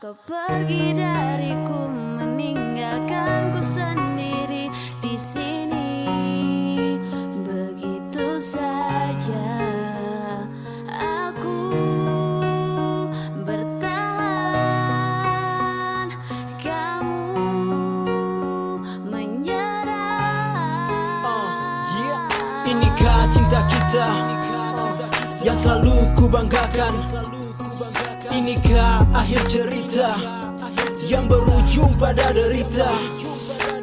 Kau pergi dariku, meninggalkanku sendiri di sini begitu saja. Aku bertahan, kamu menyerah. Inikah cinta kita yang selalu ku banggakan? Inikah akhir cerita yang berujung pada derita?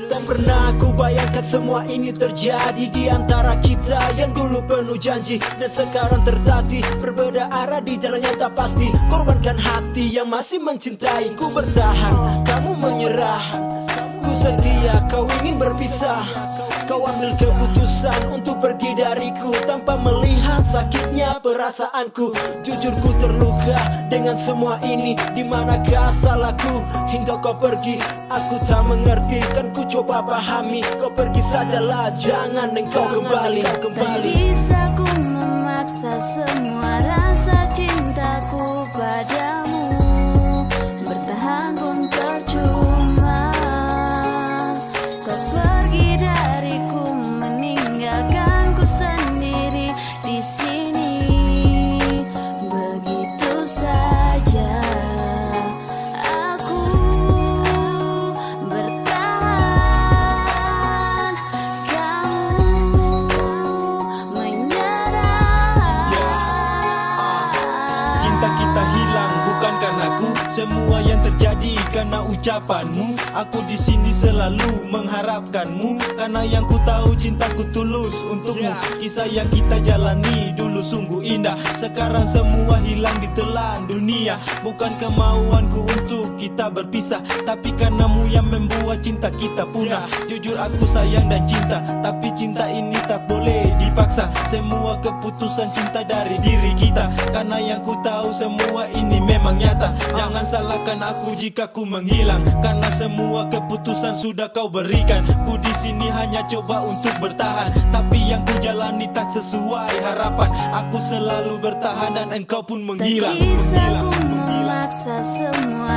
Tak pernah ku bayangkan semua ini terjadi di antara kita yang dulu penuh janji dan sekarang tertatih berbeda arah di jalan yang tak pasti. Korbankan hati yang masih mencintai. Ku bertahan, kamu menyerah. Ku setia, kau ingin berpisah. Kau ambil keputusan untuk pergi dariku tanpa melihat sakitnya perasaanku. Jujur ku terluka dengan semua ini. Di manakah salahku hingga kau pergi? Aku tak mengerti, kan ku coba pahami. Kau pergi sajalah, jangan engkau kembali. Tak bisa ku memaksa semua rasa cintaku padamu. Bertahan pun percuma. Kau pergi dariku, meninggalkanku sendiri di sini begitu saja. Aku bertahan, kamu menyerah. Cinta kita hilang bukan karena aku, semua yang terjadi karena ucapanmu. Aku di sini selalu mengharapkanmu, karena yang ku tahu cintaku tulus untukmu. Kisah yang kita jalani dulu sungguh indah, sekarang semua hilang ditelan dunia. Bukan kemauanku untuk kita berpisah, tapi karenamu yang membuat cinta kita punah. Jujur aku sayang dan cinta, tapi cinta ini tak boleh dipaksa. Semua keputusan cinta dari diri kita, karena yang ku tahu semua ini memang nyata. Jangan salahkan aku jika ku menghilang, karena semua keputusan sudah kau berikan. Ku di sini hanya coba untuk bertahan, tapi yang ku jalani tak sesuai harapan. Aku selalu bertahan dan engkau pun menghilang. Tak bisa ku memaksa semua